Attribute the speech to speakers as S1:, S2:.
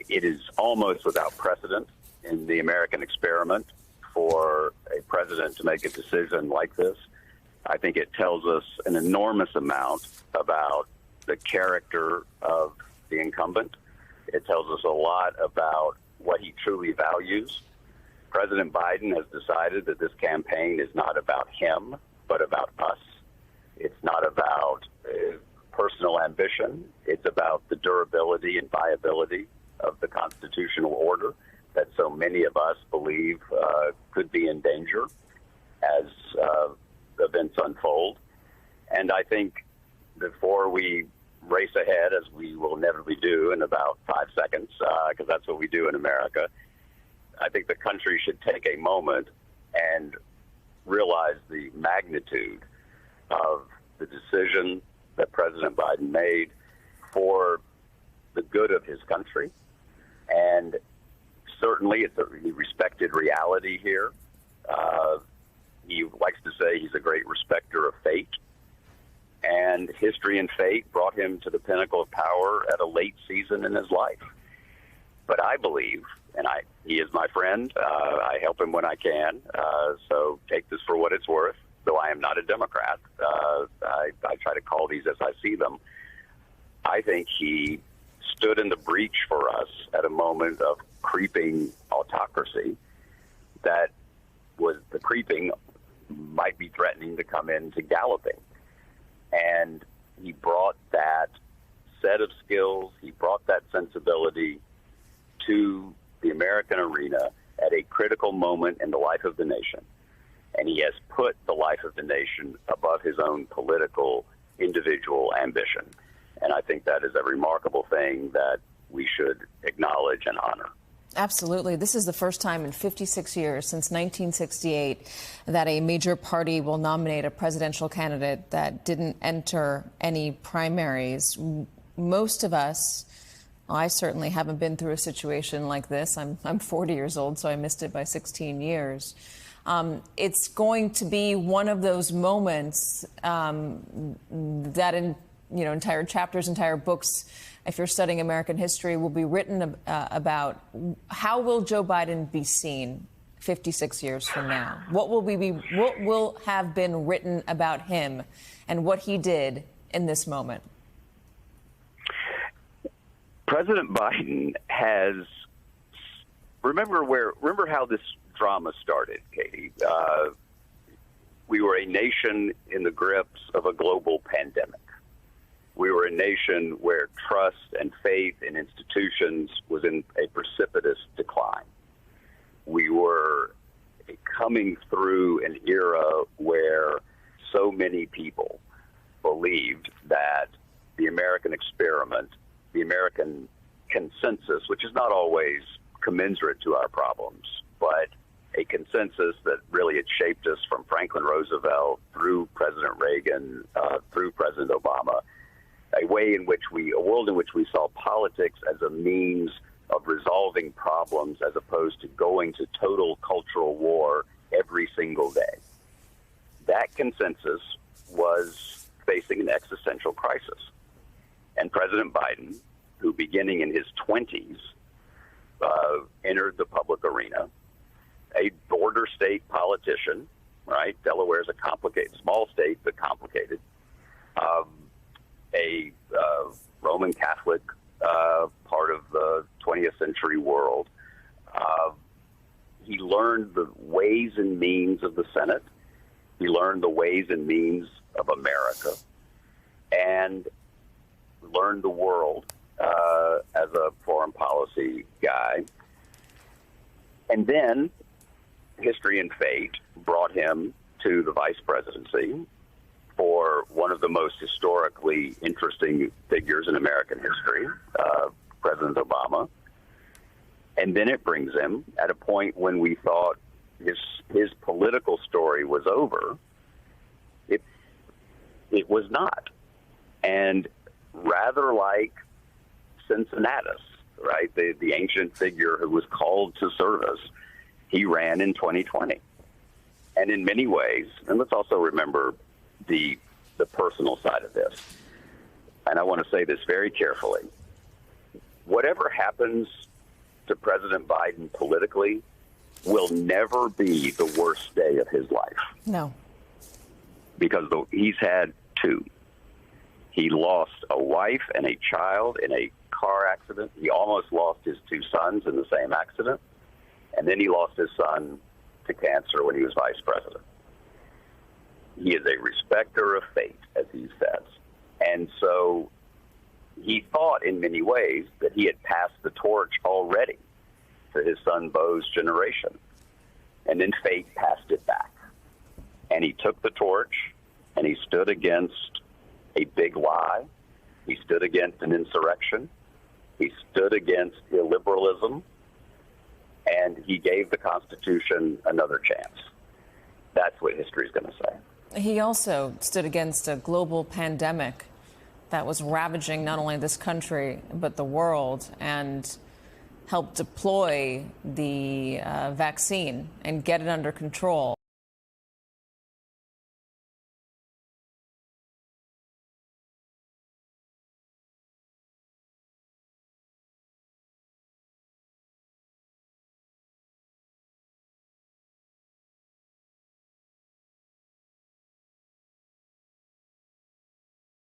S1: it is almost without precedent in the American experiment for a president to make a decision like this. I think it tells us an enormous amount about the character of the incumbent. It tells us a lot about what he truly values. President Biden has decided that this campaign is not about him, but about us. It's not about personal ambition. It's about the durability and viability of the constitutional order that so many of us believe could be in danger as events unfold. And I think before we race ahead, as we will inevitably do in about 5 seconds, because that's what we do in America, I think the country should take a moment and realize the magnitude of the decision that President Biden made for the good of his country. And certainly it's a respected reality here. He likes to say he's a great respecter of fate. And history and fate brought him to the pinnacle of power at a late season in his life. But I believe, and he is my friend, I help him when I can, so take this for what it's worth, though I am not a Democrat. I try to call these as I see them. I think he stood in the breach for us at a moment of creeping autocracy that was the creeping might be threatening to come into galloping. And he brought that set of skills, he brought that sensibility to the American arena at a critical moment in the life of the nation. And he has put the life of the nation above his own political, individual ambition. And I think that is a remarkable thing that we should acknowledge and honor.
S2: Absolutely. This is the first time in 56 years, since 1968, that a major party will nominate a presidential candidate that didn't enter any primaries. Most of us, I certainly haven't been through a situation like this. I'm 40 years old, so I missed it by 16 years. It's going to be one of those moments that entire chapters, entire books, if you're studying American history, will be written about. How will Joe Biden be seen 56 years from now? What will have been written about him and what he did in this moment?
S1: President Biden has remember how this drama started, Katie. We were a nation in the grips of a global pandemic. We were a nation where trust and faith in institutions was in a precipitous decline. We were coming through an era where so many people believed that the American experiment, the American consensus, which is not always commensurate to our problems, but a consensus that really had shaped us from Franklin Roosevelt through President Reagan, through President Obama, a world in which we saw politics as a means of resolving problems as opposed to going to total cultural war every single day. That consensus was facing an existential crisis. And President Biden, who beginning in his 20s, entered the public arena, a border state politician, right? Delaware is a complicated, small state, but complicated. A Roman Catholic part of the 20th century world. He learned the ways and means of the Senate. He learned the ways and means of America, and learned the world as a foreign policy guy. And then history and fate brought him to the vice presidency for one of the most historically interesting figures in American history, President Obama. And then it brings him at a point when we thought his political story was over. It was not. And rather like Cincinnatus, right, the ancient figure who was called to service, he ran in 2020. And in many ways, and let's also remember the personal side of this, and I want to say this very carefully, whatever happens to President Biden politically will never be the worst day of his life.
S2: No.
S1: Because he's had two. He lost a wife and a child in a car accident. He almost lost his two sons in the same accident. And then he lost his son to cancer when he was vice president. He is a respecter of fate, as he says. And so he thought in many ways that he had passed the torch already to his son Beau's generation. And then fate passed it back. And he took the torch and he stood against a big lie. He stood against an insurrection. He stood against illiberalism. And he gave the Constitution another chance. That's what history is going to say.
S2: He also stood against a global pandemic that was ravaging not only this country, but the world, and helped deploy the vaccine and get it under control.